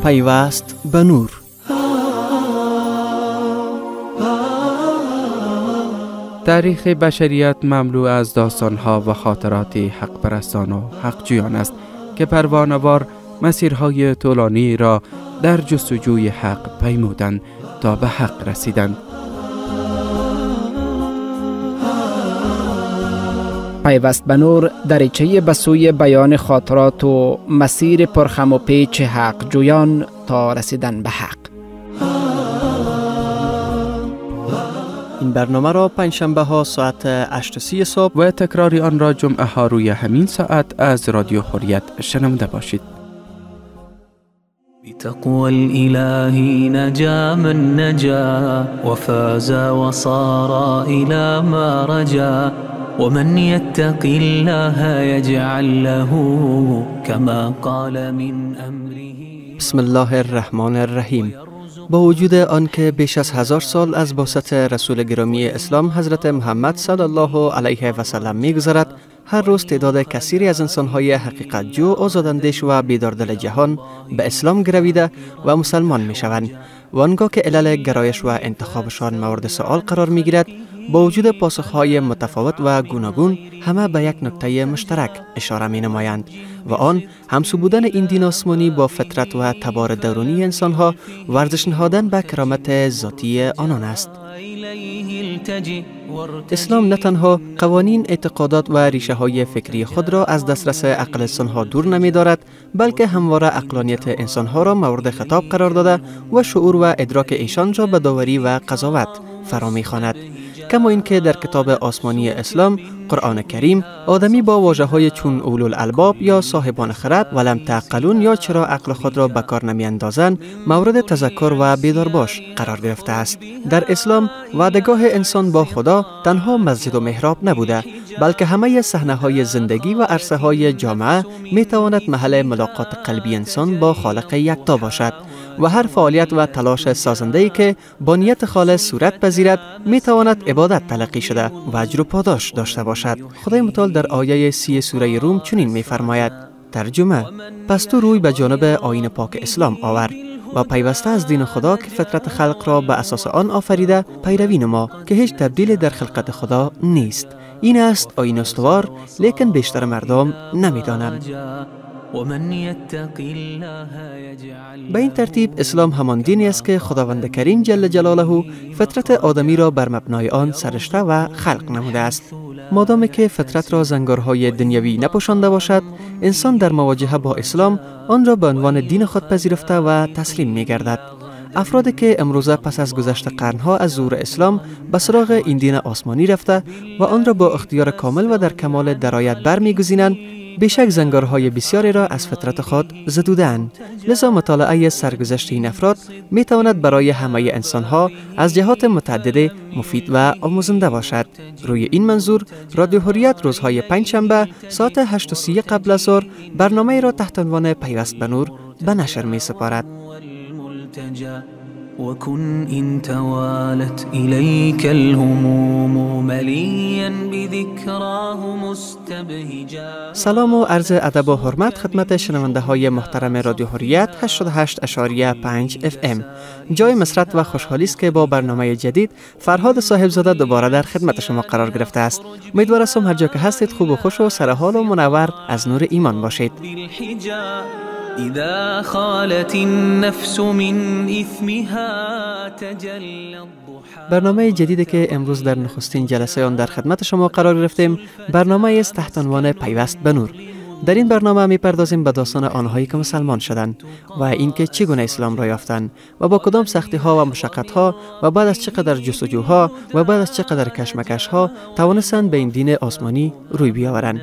پیوست به نور. تاریخ بشریت مملو از داستان‌ها و خاطرات حق پرستان و حقجویان است که پروانه‌وار مسیرهای طولانی را در جستجوی حق پیمودند تا به حق رسیدند. پیوست به نور دریچه به سوی بیان خاطرات و مسیر پرخم و پیچ حق جویان تا رسیدن به حق. این برنامه را پنجشنبه ها ساعت 8:30 صبح و تکراری آن را جمعه ها روی همین ساعت از رادیو حریت شنونده باشید. بتقوى الإله نجا من نجا وفاز وصار إلى ما رجا ومن يتق الله يجعل له كما قال من أمره. بسم الله الرحمن الرحیم. با وجود آنکه بیش از 1000 سال از بعثت رسول گرامی اسلام حضرت محمد صلی الله علیه و سلم می‌گذرد، هر روز تعداد کثیری از انسان‌های حقیقت جو، آزاداندیش و بیداردل جهان به اسلام گرویده و مسلمان می‌شوند. و آنگاه که علل گرایش و انتخابشان مورد سؤال قرار می‌گیرد، با وجود پاسخ‌های متفاوت و گوناگون، همه به یک نکته مشترک اشاره می‌نمایند و آن همسو بودن این دین آسمانی با فطرت و تبار درونی انسان‌ها، ورزش نهادن به کرامت ذاتی آنان است. اسلام نه تنها قوانین، اعتقادات و ریشه های فکری خود را از دسترس عقل انسان‌ها دور نمی دارد، بلکه همواره عقلانیت انسان‌ها را مورد خطاب قرار داده و شعور و ادراک ایشان را به داوری و قضاوت فرا می‌خواند. کما اینکه در کتاب آسمانی اسلام، قرآن کریم، آدمی با واژه‌های چون اولوالالباب یا صاحبان خرد، ولم تعقلون یا چرا عقل خود را به کار نمی‌اندازند، مورد تذکر و بیدار باش قرار گرفته است. در اسلام وعدهگاه انسان با خدا تنها مسجد و محراب نبوده، بلکه همه صحنه‌های زندگی و عرصه‌های جامعه می‌تواند محل ملاقات قلبی انسان با خالق یکتا باشد و هر فعالیت و تلاش سازنده‌ای که با نیت خالص صورت پذیرد می‌تواند عبادت تلقی شده و اجر و پاداش داشته باشد. خدای متعال در آیه 30 سوره روم چنین می‌فرماید: ترجمه: پس تو روی به جانب آیین پاک اسلام آور و پیوسته از دین خدا که فطرت خلق را به اساس آن آفریده پیروی نما که هیچ تبدیل در خلقت خدا نیست. این است آیین استوار، لیکن بیشتر مردم نمی‌دانند. به این ترتیب اسلام همان دینی است که خداوند کریم جل جلاله فطرت آدمی را بر مبنای آن سرشته و خلق نموده است. مادامی که فطرت را زنگارهای دنیوی نپوشانده باشد، انسان در مواجهه با اسلام آن را به عنوان دین خود پذیرفته و تسلیم می‌گردد. افرادی که امروزه پس از گذشت قرنها از ظهور اسلام به سراغ این دین آسمانی رفته و آن را با اختیار کامل و در کمال درایت برمی‌گزینند، بیشک زنگارهای بسیاری را از فطرت خود زدودند. لذا مطالعه سرگذشت این افراد می تواند برای همه انسانها از جهات متعدد مفید و آموزنده باشد. روی این منظور رادیو حریت روزهای پنجشنبه ساعت 8:30 قبل از ظهر برنامه را تحت عنوان پیوست به نور به نشر می سپارد. وكن إن توالت إليك الهموم مليا بذكراه مستبهجا. سلام و عرض ادب و حرمت خدمت شنونده های محترم رادیو حریت 88.5 FM. جای مسرت و خوشحالی است که با برنامه جدید فرهاد صاحبزاده دوباره در خدمت شما قرار گرفته است. امیدوارم هر جا که هستید خوب و خوش و سرحال و منور از نور ایمان باشید. إذا خالت النفس من إثمها تجلى الضحى. برنامه جدیدی که امروز در نخستین جلسه آن در خدمت شما قرار گرفتیم، برنامه است تحت عنوان پیوست به نور. در این برنامه می‌پردازیم به داستان آنهایی که مسلمان شدند و اینکه چگونه اسلام را یافتند و با کدام سختی‌ها و مشقت‌ها و بعد از چقدر جستجوها و بعد از چقدر کشمکش‌ها توانستند به این دین آسمانی روی بیاورند.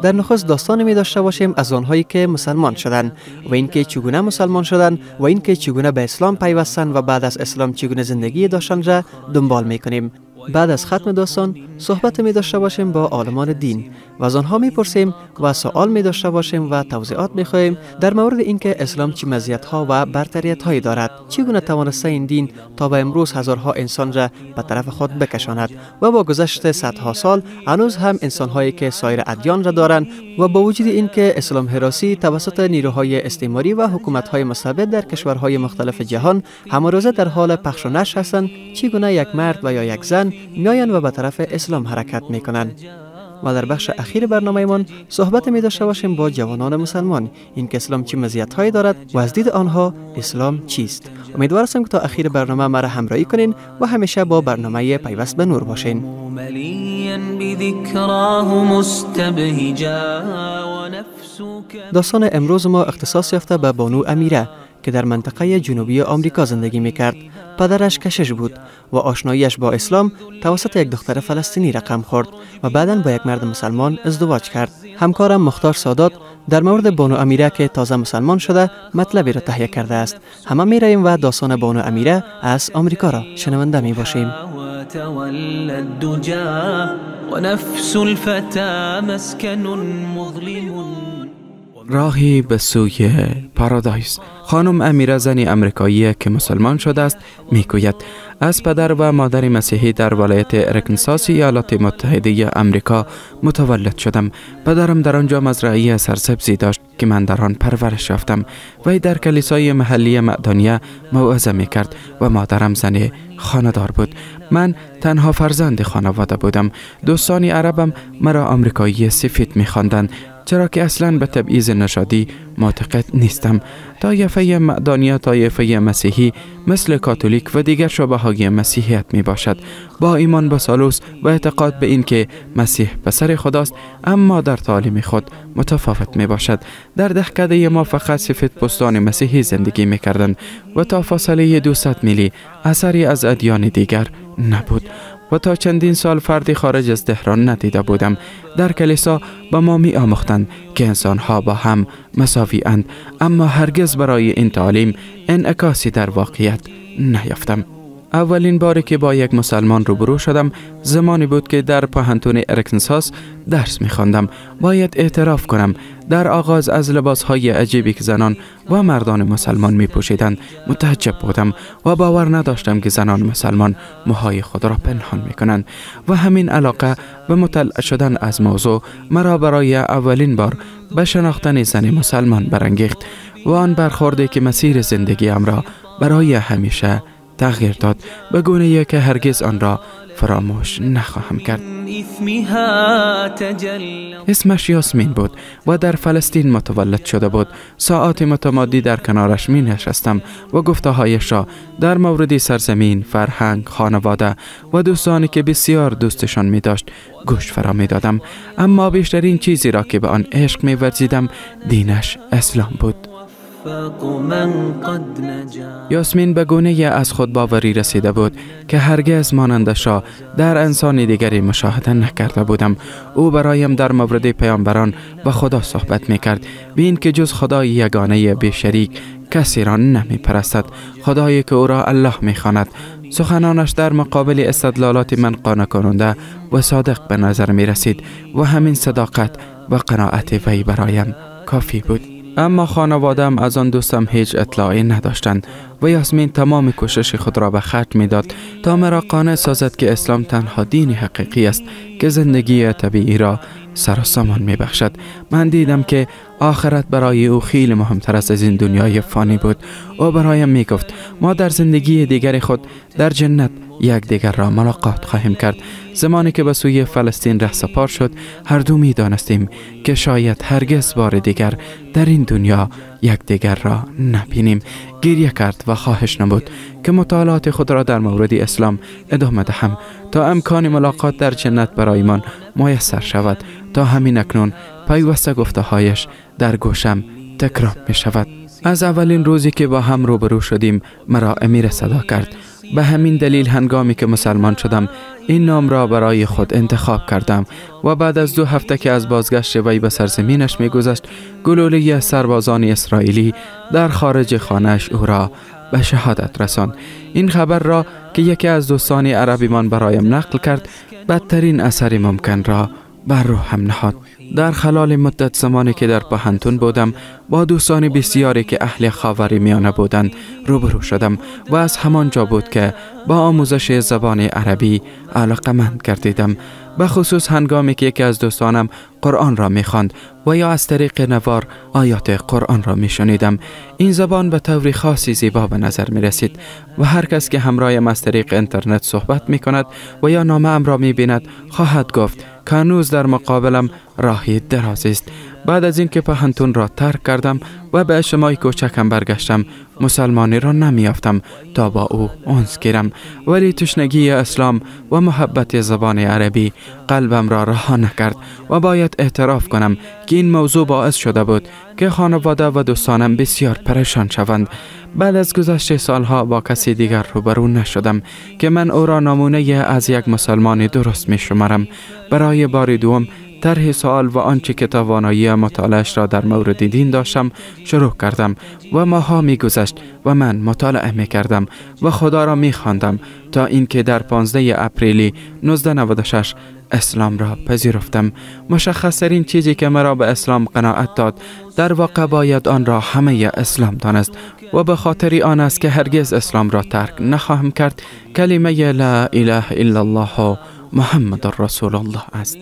در نخست داستانی می داشته باشیم از آنهایی که مسلمان شدند و اینکه چگونه مسلمان شدند و اینکه چگونه به اسلام پیوستند و بعد از اسلام چگونه زندگی داشتند را دنبال می‌کنیم. بعد از ختم داستان صحبت می داشته باشیم با عالمان دین و از آنها می پرسیم و سوال می داشته باشیم و توضیحات می خواهیم در مورد اینکه اسلام چه مزیت‌ها و برتریت‌هایی دارد، چگونه توانسته این دین تا به امروز هزارها انسان را به طرف خود بکشاند و با گذشت صدها سال هنوز هم انسان‌هایی که سایر ادیان را دارند و با وجود اینکه اسلام هراسی توسط نیروهای استعماری و حکومت‌های مستبد در کشورهای مختلف جهان هم‌روزه در حال پخش و نشر هستند، چگونه یک مرد و یا یک زن میآیند و به طرف اسلام حرکت می‌کنند. و در بخش اخیر برنامه‌مان صحبت می داشته باشیم با جوانان مسلمان، این که اسلام چه مزیت‌هایی دارد و از دید آنها اسلام چیست. امیدوار هستم که تا اخیر برنامه مرا همراهی کنین و همیشه با برنامه پیوست به نور باشین. داستان امروز ما اختصاص یافته به بانو امیره که در منطقه جنوبی آمریکا زندگی می‌کرد. پدرش کشش بود و آشناییش با اسلام توسط یک دختر فلسطینی رقم خورد و بعداً با یک مرد مسلمان ازدواج کرد. همکارم مختار سادات در مورد بانو امیره که تازه مسلمان شده مطلبی را تهیه کرده است. همه می‌رویم و داستان بانو امیره از آمریکا را شنونده می‌باشیم. راهی به سوی پارادایس. خانم امیره زنی امریکایی که مسلمان شده است میگوید از پدر و مادر مسیحی در ولایت ارکنساس ایالات متحده امریکا متولد شدم. پدرم در آنجا مزرعه سرسبزی داشت که من در آن پرورش یافتم. وی در کلیسای محلی معدانیه موعظه میکرد و مادرم زن خانه‌دار بود. من تنها فرزند خانواده بودم. دوستان عربم مرا آمریکایی سفید می‌خواندند، چرا که اصلاً به تبعیض نژادی معتقد نیستم. طایفه معدانیه طایفه مسیحی مثل کاتولیک و دیگر شبهه‌های مسیحیت می باشد، با ایمان به ثالوث و اعتقاد به این که مسیح پسر خداست، اما در تعالیم خود متفاوت می باشد. در دهکده ما فقط سفید پوستان مسیحی زندگی می کردند و تا فاصله 200 میلی اثری از ادیان دیگر نبود و تا چندین سال فردی خارج از تهران ندیده بودم. در کلیسا با ما می آموختند که انسانها با هم مساوی اند، اما هرگز برای این تعلیم انعکاسی در واقعیت نیافتم. اولین باری که با یک مسلمان روبرو شدم زمانی بود که در پوهنتون ارکنساس درس می‌خواندم. باید اعتراف کنم در آغاز از لباس‌های عجیبی که زنان و مردان مسلمان می‌پوشیدند متعجب بودم و باور نداشتم که زنان مسلمان موهای خود را پنهان می‌کنند و همین علاقه به مطلع شدن از موضوع مرا برای اولین بار به شناختن زن مسلمان برانگیخت و آن برخوردی که مسیر زندگیم را برای همیشه تغییر داد، به گونه‌ای که هرگز آن را فراموش نخواهم کرد. اسمش یاسمین بود و در فلسطین متولد شده بود. ساعات متمادی در کنارش می نشستم و گفته‌هایش را در مورد سرزمین، فرهنگ، خانواده و دوستانی که بسیار دوستشان می داشت گوش فرا می دادم. اما بیشترین چیزی را که به آن عشق می ورزیدم دینش اسلام بود. یاسمین به گونه‌ای از خود باوری رسیده بود که هرگز مانندش را در انسان دیگری مشاهده نکرده بودم. او برایم در مورد پیامبران و خدا صحبت می‌کرد، به این که جز خدای یگانه بی شریک کسی را نمی‌پرستد، خدایی که او را الله می‌خواند. سخنانش در مقابل استدلالات من قانع کننده و صادق به نظر می رسید و همین صداقت و قناعت وی برایم کافی بود. اما خانواده‌ام از آن دوستم هیچ اطلاعی نداشتند و یاسمین تمام کوشش خود را به خرج می‌داد تا مرا قانع سازد که اسلام تنها دین حقیقی است که زندگی طبیعی را سر و سامان می‌بخشد. من دیدم که آخرت برای او خیلی مهمتر از این دنیای فانی بود. او برایم میگفت ما در زندگی دیگر خود در جنت یکدیگر را ملاقات خواهیم کرد. زمانی که به سوی فلسطین رهسپار شد هر دو می دانستیم که شاید هرگز بار دیگر در این دنیا یکدیگر را نبینیم. گریه کرد و خواهش نمود که مطالعات خود را در مورد اسلام ادامه دهم تا امکان ملاقات در جنت برایمان میسر شود. تا همین اکنون پیوسته گفته‌هایش در گوشم تکرار می شود. از اولین روزی که با هم روبرو شدیم مرا امیر صدا کرد. به همین دلیل هنگامی که مسلمان شدم این نام را برای خود انتخاب کردم و بعد از 2 هفته که از بازگشت وی به سرزمینش می‌گذشت، گلوله سربازان اسرائیلی در خارج خانه‌اش او را به شهادت رساند. این خبر را که یکی از دوستان عربیمان برایم نقل کرد، بدترین اثر ممکن را بر روحم نهاد. در خلال مدت زمانی که در پهنتون بودم با دوستان بسیاری که اهل خاورمیانه بودند روبرو شدم و از همان جا بود که با آموزش زبان عربی علاقه‌مند گردیدم، به خصوص هنگامی که یکی از دوستانم قرآن را می‌خواند و یا از طریق نوار آیات قرآن را می‌شنیدم. این زبان به طور خاصی زیبا به نظر می‌رسید و هر کس که همراهم از طریق اینترنت صحبت می‌کند و یا نامه‌ام را می‌بیند خواهد گفت که هنوز در مقابلم راهی دراز است. بعد از اینکه پهنتون را ترک کردم و به اجتماع کوچکم برگشتم، مسلمانی را نمیافتم تا با او انس گیرم، ولی تشنگی اسلام و محبت زبان عربی قلبم را رها نکرد و باید اعتراف کنم که این موضوع باعث شده بود که خانواده و دوستانم بسیار پریشان شوند. بعد از گذشت سالها با کسی دیگر روبرو نشدم که من او را نمونه از یک مسلمان درست می شمارم. برای بار دوم طرح سوال و آنچه که توانایی مطالعه‌اش را در مورد دین داشتم شروع کردم و ماها می گذشت و من مطالعه می کردم و خدا را می خواندم تا اینکه در 15 اپریل 1996 اسلام را پذیرفتم. مشخص‌ترین چیزی که مرا به اسلام قناعت داد در واقع باید آن را همه اسلام دانست و به خاطر آن است که هرگز اسلام را ترک نخواهم کرد. کلمه لا اله الا الله محمد رسول الله است.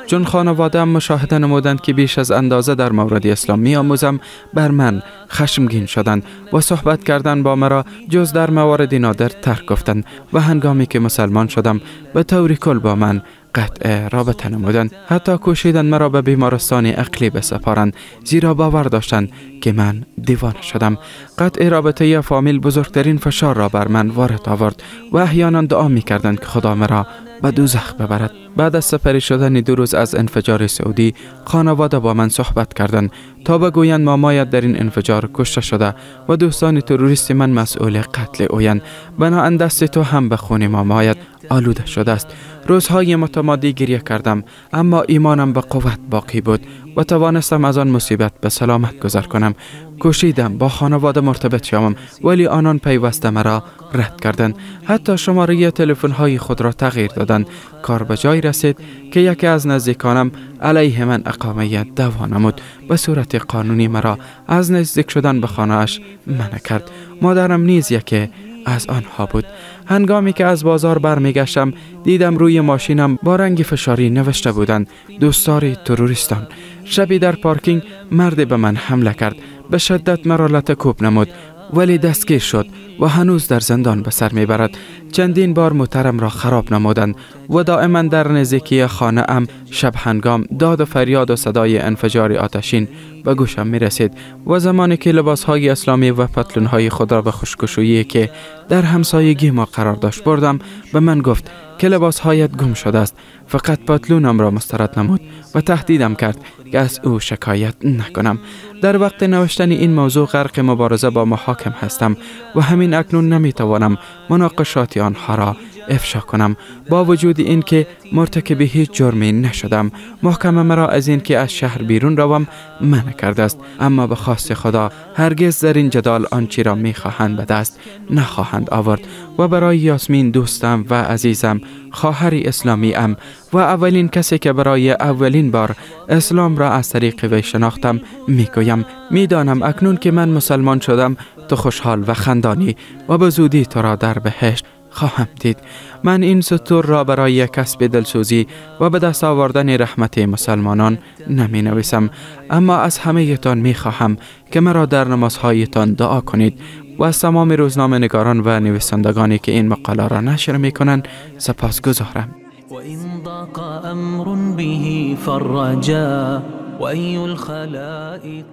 چون خانواده‌ام مشاهده نمودند که بیش از اندازه در مورد اسلام می‌آموزم، بر من خشمگین شدند و صحبت کردن با مرا جز در موارد نادر ترک گفتند و هنگامی که مسلمان شدم به طور کل با من قطع رابطه نمودند. حتی کوشیدند مرا به بیمارستان عقلی بسپارند، زیرا باور داشتند که من دیوانه شدم. قطع رابطه فامیل بزرگترین فشار را بر من وارد آورد و احیانا دعا می‌کردند که خدا مرا به دوزخ ببرد. بعد از سپری شدن 2 روز از انفجار سعودی، خانواده با من صحبت کردند تا بگویند مامایت در این انفجار کشته شده و دوستان تروریست من مسئول قتل اویند، بنابراین دست تو هم به خون مامایت آلوده شده است. روزهای متمادی گریه کردم، اما ایمانم به قوت باقی بود و توانستم از آن مصیبت به سلامت گذر کنم. کوشیدم با خانواده مرتبط شوم، ولی آنان پیوسته مرا رد کردند. حتی شماره تلفن‌های خود را تغییر دادند. کار به جای رسید که یکی از نزدیکانم علیه من اقامه دعوا نمود. به صورت قانونی مرا از نزدیک شدن به خانه‌اش منع کرد. مادرم نیز یکی از آنها بود. هنگامی که از بازار برمیگشتم دیدم روی ماشینم با رنگ فشاری نوشته بودند دوستدار تروریستان. شبی در پارکینگ مردی به من حمله کرد، به شدت مرا لطکوب نمود، ولی دستگیر شد و هنوز در زندان به سر میبرد. چندین بار موترم را خراب نمودند و دائما در نزدیکی خانه ام شب هنگام داد و فریاد و صدای انفجار آتشین به گوشم می رسید و زمانی که لباسهای اسلامی و پتلونهای خود را به خشکشویی که در همسایگی ما قرار داشت بردم، به من گفت که لباسهایت گم شده است. فقط پتلونم را مسترد نمود و تهدیدم کرد که از او شکایت نکنم. در وقت نوشتن این موضوع غرق مبارزه با محاکم هستم و همین اکنون نمیتوانم مناقشات آنها را افشا کنم. با وجود این که مرتکب هیچ جرمی نشدم، محکمه مرا از این که از شهر بیرون روم منع کرده است، اما به خواست خدا هرگز در این جدال آنچه را میخواهند به دست نخواهند آورد و برای یاسمین دوستم و عزیزم، خواهر اسلامی ام و اولین کسی که برای اولین بار اسلام را از طریق وی شناختم میگویم میدانم اکنون که من مسلمان شدم تو خوشحال و خندانی و به زودی تو را در بهشت خواهم دید. من این سطور را برای کسب دلسوزی و به دست آوردن رحمت مسلمانان نمی نویسم، اما از همه تان می خواهم که مرا در نمازهایتان دعا کنید و از تمام روزنامه نگاران و نویسندگانی که این مقاله را نشر می کنند سپاس گذارم. وإن ضاق أمر به فرجا وأي الخلائق.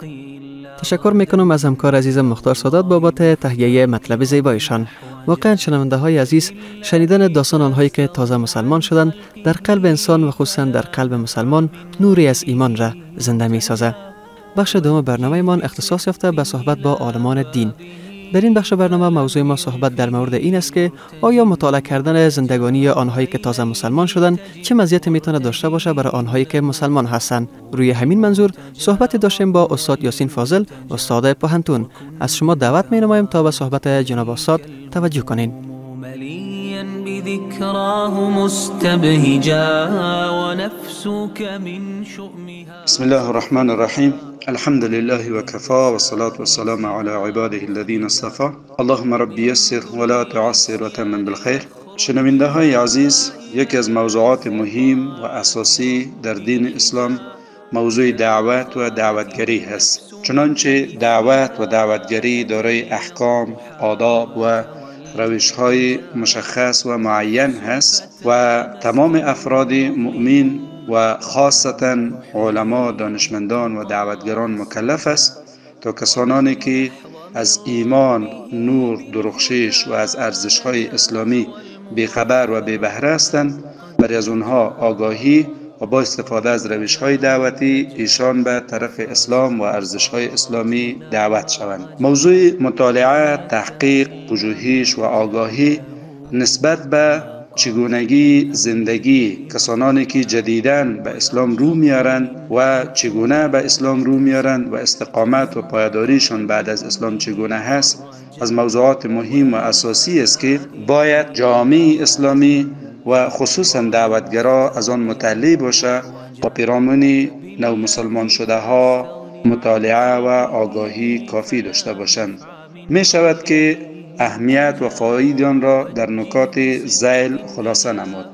تشکر میکنم از همکار عزیزم مختار سادات بابت تهیه مطلب زیبایشان. واقعا شنونده های عزیز، شنیدن داستان آنهایی که تازه مسلمان شدند در قلب انسان و خصوصا در قلب مسلمان نوری از ایمان را زنده می سازد. بخش دوم برنامه من اختصاص یافته به صحبت با عالمان دین. در این بخش برنامه موضوع ما صحبت در مورد این است که آیا مطالعه کردن زندگانی آنهایی که تازه مسلمان شدند چه مزیتی میتونه داشته باشه برای آنهایی که مسلمان هستند. روی همین منظور صحبت داشتیم با استاد یاسین فاضل، استاد پوهنتون. از شما دعوت می‌نماییم تا به صحبت جناب استاد توجه کنین. بذكراه مستبهجا ونفسك من شؤمها. بسم الله الرحمن الرحيم. الحمد لله وكفى والصلاة والسلام على عباده الذين اصطفى. اللهم رب يسر ولا تعسر وتمم بالخير. شنونده های عزیز، یکی از موضوعات مهم و اساسی در دین اسلام موضوع دعوت و دعوتگری هست. چنانچه دعوت و دعوتگری دارای احکام، آداب و روش‌های مشخص و معین هست و تمام افراد مؤمن و خاصتا علما، دانشمندان و دعوتگران مکلف است تا کسانی که از ایمان، نور، درخشش و از ارزش‌های اسلامی بیخبر و بی‌بهره هستند، برای از اونها آگاهی و با استفاده از روش‌های دعوتی ایشان به طرف اسلام و ارزش‌های اسلامی دعوت شوند. موضوع مطالعه، تحقیق، پژوهش و آگاهی نسبت به چگونگی زندگی کسانی که جدیداً به اسلام رو میارند و چگونه به اسلام رو میارند و استقامت و پایداریشان بعد از اسلام چگونه هست از موضوعات مهم و اساسی است که باید جامعه اسلامی و خصوصا دعوتگرا از آن مطلع باشه و پیرامون نو مسلمان شده ها مطالعه و آگاهی کافی داشته باشند. می شود که اهمیت و فواید آن را در نکات ذیل خلاصه نمود.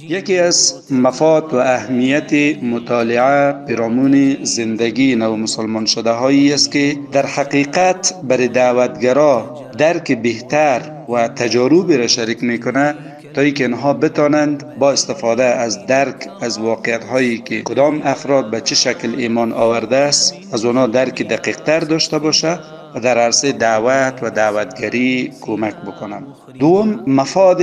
یکی از مفاد و اهمیت مطالعه پیرامون زندگی نو مسلمان شده هایی است که در حقیقت برای دعوتگرا درک بهتر و تجاربی را شریک میکنه تا اینکه اینها بتانند با استفاده از درک از واقعیت هایی که کدام افراد به چه شکل ایمان آورده است از آنها درک دقیق تر داشته باشه و در عرصه دعوت و دعوتگری کمک بکنم. دوم، مفاد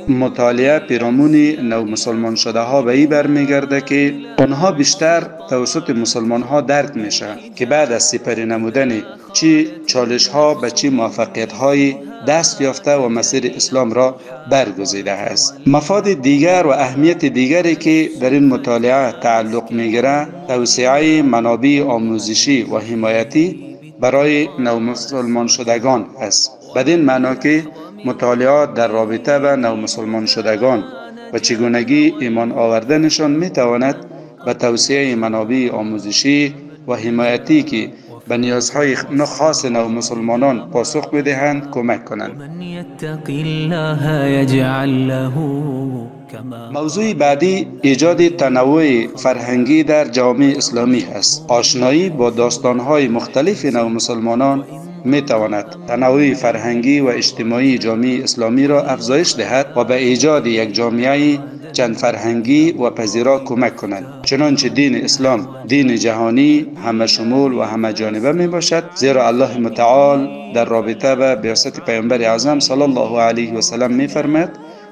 مطالعه پیرامون نو مسلمان شده ها به این برمیگرده که آنها بیشتر توسط مسلمان ها درک میشه که بعد از سپری نمودن چی چالش ها به چی موفقیت های دست یافته و مسیر اسلام را برگزیده است. مفاد دیگر و اهمیت دیگری که در این مطالعه تعلق میگیره توسعه منابع آموزشی و حمایتی برای نو مسلمان شدگان است. بدین معنا که مطالعات در رابطه با نو مسلمان شدگان و چگونگی ایمان آوردنشان میتواند به توسعه منابع آموزشی و حمایتی که به نیازهای خاص نو مسلمانان پاسخ بدهند کمک کنند. موضوع بعدی ایجاد تنوع فرهنگی در جامعه اسلامی است. آشنایی با داستانهای مختلف نو مسلمانان می تواند تنوع فرهنگی و اجتماعی جامعه اسلامی را افزایش دهد و به ایجاد یک جامعه چند فرهنگی و پذیرا کمک کنند. چنانچه دین اسلام دین جهانی همه شمول و همه جانبه می باشد، زیرا الله متعال در رابطه با بعثت پیامبر اعظم صلی الله علیه و سلم می فرماید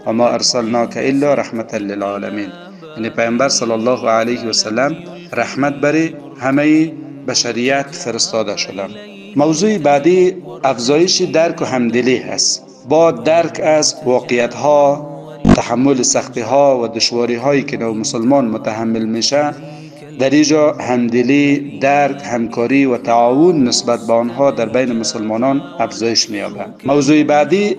و ما ارسلناک الا رحمتا للعالمین، یعنی پیامبر صلی الله علیه و سلم رحمت برای همه بشریت فرستاده شدند. موضوع بعدی افزایش درک و همدلی است. با درک از واقعیت ها، تحمل سختی ها و دشواری هایی که نو مسلمان متحمل میشه، در اینجا همدلی، درک، همکاری و تعاون نسبت به آنها در بین مسلمانان افزایش می‌یابد. موضوع بعدی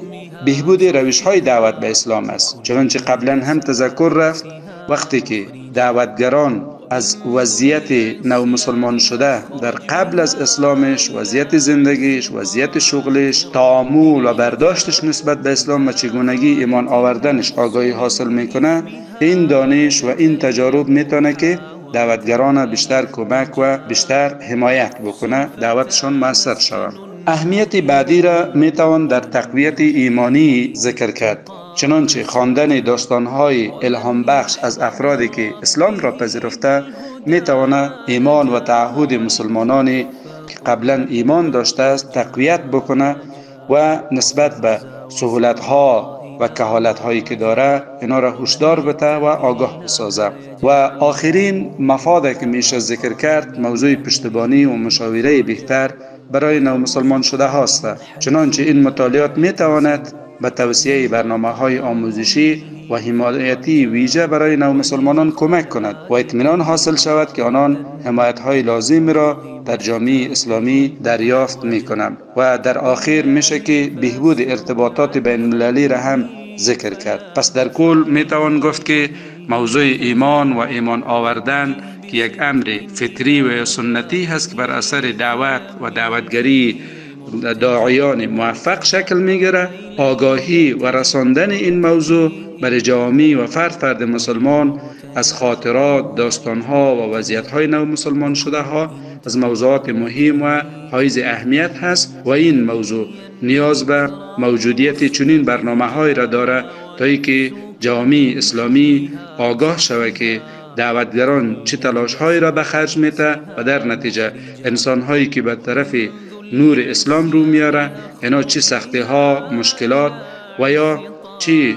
بهبود روش های دعوت به اسلام است. چنانچه قبلا هم تذکر رفت، وقتی که دعوتگران از وضعیت نو مسلمان شده در قبل از اسلامش، وضعیت زندگیش، وضعیت شغلش، تعامل و برداشتش نسبت به اسلام و چگونگی ایمان آوردنش آگاهی حاصل میکنه، این دانش و این تجارب میتونه که دعوتگران بیشتر کمک و بیشتر حمایت بکنه، دعوتشان مؤثر شود. اهمیت بعدی را میتوان در تقویت ایمانی ذکر کرد. چنانچه خواندن داستان‌های الهام بخش از افرادی که اسلام را پذیرفته میتواند ایمان و تعهد مسلمانانی که قبلا ایمان داشته است تقویت بکنه و نسبت به سهولت‌ها و کهالت هایی که داره اینا را هوشدار بده و آگاه بسازه. و آخرین مفاده که میشه ذکر کرد موضوع پشتیبانی و مشاوره بهتر برای نو مسلمان شده هاست، چنانچه این مطالعات میتواند به توسعه برنامه‌های آموزشی و حمایتی ویژه برای نو مسلمانان کمک کند و اطمینان حاصل شود که آنان حمایت‌های لازم را در جامعه اسلامی دریافت می‌کنند. و در آخر میشه که بهبود ارتباطات بین المللی را هم ذکر کرد. پس در کل میتوان گفت که موضوع ایمان و ایمان آوردن که یک امر فطری و سنتی هست که بر اثر دعوت و دعوتگری داعیان موفق شکل میگیره. آگاهی و رساندن این موضوع برای جامعه و فرد مسلمان از خاطرات، داستانها و وضعیت‌های نو مسلمان شده ها از موضوعات مهم و حائز اهمیت هست و این موضوع نیاز به موجودیت چنین برنامه‌های را داره تا اینکه جامعه اسلامی آگاه شود که دعوتگران چه تلاش‌هایی را به خرج می‌دهند و در نتیجه انسان‌هایی که به طرف نور اسلام رو میاره اینا چه سختی‌ها، مشکلات و یا چه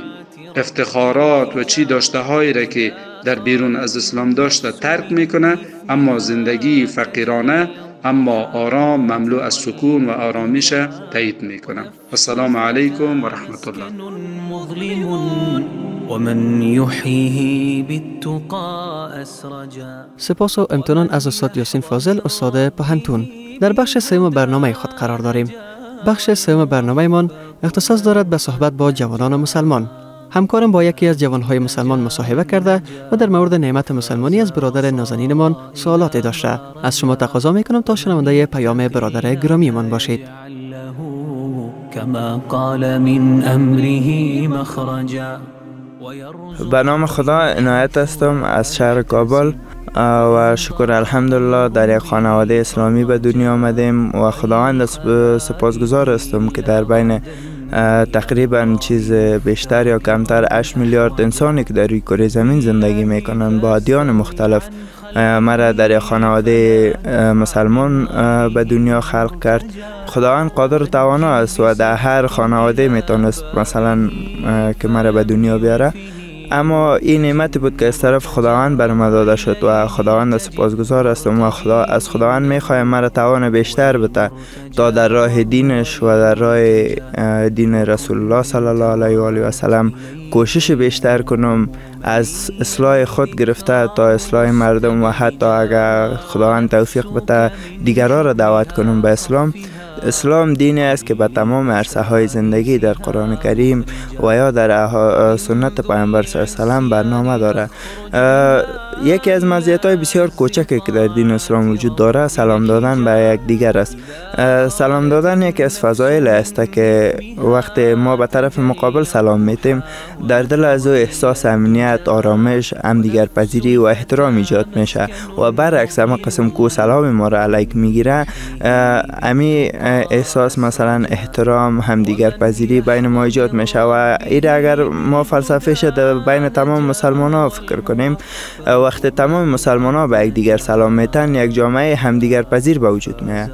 افتخارات و چه داشته‌هایی را که در بیرون از اسلام داشته ترک میکنه، اما زندگی فقیرانه اما آرام مملو از سکون و آرامش تایید میکنه. السلام علیکم و رحمت الله. سپاس و امتنان از استاد یاسین فاضل، استاد پهنتون. در بخش سوم برنامه خود قرار داریم. بخش سوم برنامه من اختصاص دارد به صحبت با جوانان مسلمان. همکارم با یکی از جوانهای مسلمان مصاحبه کرده و در مورد نعمت مسلمانی از برادر نازنینمان سوالاتی داشته. از شما تقاضا میکنم تا شنونده پیام برادر گرامی من باشید. به نام خدا عنایت هستم از شهر کابل و شکر الحمدلله در یک خانواده اسلامی به دنیا آمدیم و خداوند سپاسگزار هستم که در بین تقریبا چیز بیشتر یا کمتر 8 میلیارد انسانی که در روی کره زمین زندگی میکنن با ادیان مختلف مرا در یک خانواده مسلمان به دنیا خلق کرد. خداوند قادر و توانا است و در هر خانواده میتونست مثلا که مرا به دنیا بیاره، اما این نعمت بود که از طرف خداوند بر ما داده شد و خداوند سپاسگزار هستم و از خداوند میخوایم مرا توان بیشتر بده تا در راه دینش و در راه دین رسول الله صلی الله علیه و آله و سلم کوشش بیشتر کنم، از اصلاح خود گرفته تا اصلاح مردم و حتی اگر خداوند توفیق بده دیگران را دعوت کنم به اسلام. اسلام دینی است که به تمام عرصه های زندگی در قرآن کریم و یا در سنت پیامبر صلی الله علیه و سلم برنامه داره. یکی از مزیت‌های بسیار کوچکی که در دین اسلام وجود داره سلام دادن به یک دیگر است. سلام دادن یکی از فضایل است که وقتی ما به طرف مقابل سلام میتیم در دل از او احساس امنیت، آرامش، همدیگر پذیری و احترام ایجاد میشه و برعکس همه قسم کو سلام ما را علیک میگیره امی احساس مثلا احترام، همدیگر پذیری بین ما ایجاد میشه و این اگر ما فلسفه شده بین تمام مسلمان ها فکر کنیم، وقتی تمام مسلمان ها به یک دیگر سلام میتن یک جامعه همدیگر پذیر به وجود میاد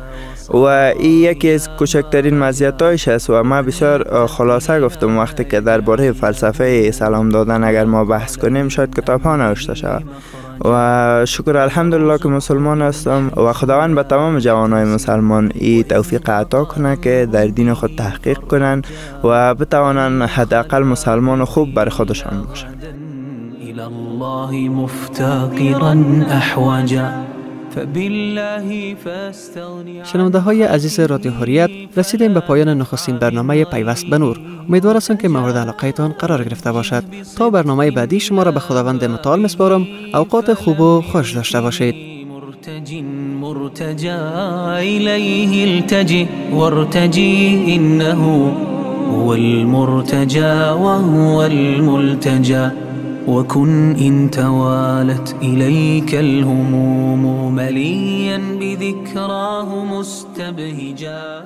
و این یکی از کوچکترین مزیتایش است و ما بسیار خلاصه گفتم وقتی که درباره فلسفه سلام دادن اگر ما بحث کنیم شاید کتاب ها نوشته شود و شکر الحمدلله که مسلمان هستم و خداوند به تمام جوانای مسلمان این توفیق عطا کنه که در دین خود تحقیق کنن و بتوانن حداقل مسلمان خوب بر خودشان باشن. إلى الله مفتقرا أحوجا فبالله فاستغني. شنونده های عزیز رادیو حریت، رسیدیم به پایان نخستین برنامه پیوست به نور. امیدوار هستم که مورد علاقه تان قرار گرفته باشد. تا برنامه بعدی شما را به خداوند متعال میسپارم. اوقات خوب و خوش داشته باشید. مرتجى إليه التجئ وارتجي إنه هو المرتجى وهو الملتجى وكن إن توالت إليك الهموم مليا بذكراه مستبهجا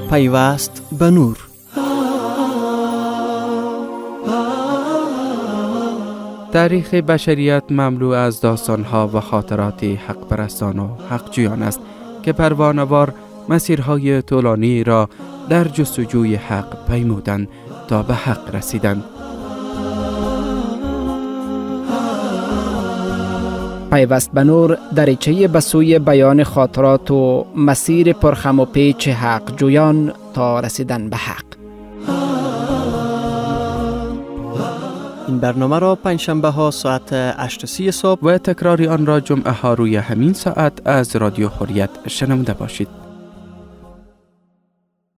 پیوست به نور. تاریخ بشریت مملو از داستانها و خاطرات حق پرستان و حقجویان است که پروانه‌وار مسیرهای طولانی را در جستجوی حق پیمودند تا به حق رسیدند. پیوست به نور دریچه به سوی بیان خاطرات و مسیر پرخم و پیچ حق جویان تا رسیدن به حق. این برنامه را پنجشنبه ها ساعت 8:30 صبح و تکراری آن را جمعه ها روی همین ساعت از رادیو حریت شنونده باشید.